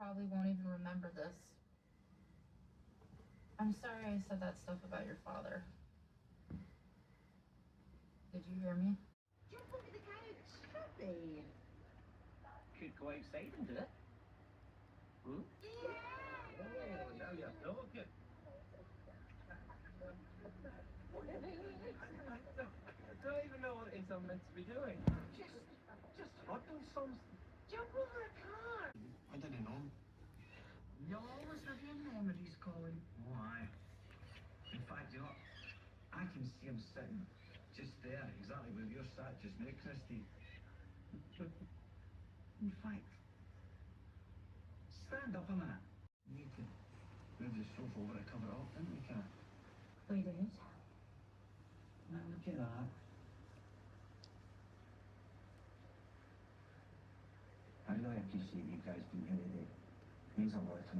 probably won't even remember this. I'm sorry I said that stuff about your father. Did you hear me? Jump over the couch. Happy. Could go outside and do it. Hmm? Yeah. Oh, now you're talking. I don't even know what it is I'm meant to be doing. Just huddle something. Jump over a car. I didn't know. You'll always have your memories, Colin. Oh, aye. In fact, you know, I can see him sitting just there, exactly where you're sat just now, Christy. In fact, stand up a minute. We need to move the sofa over to cover it up, didn't we, Kat? We did. Now look at that. I really appreciate you guys being here today. It means a lot to me.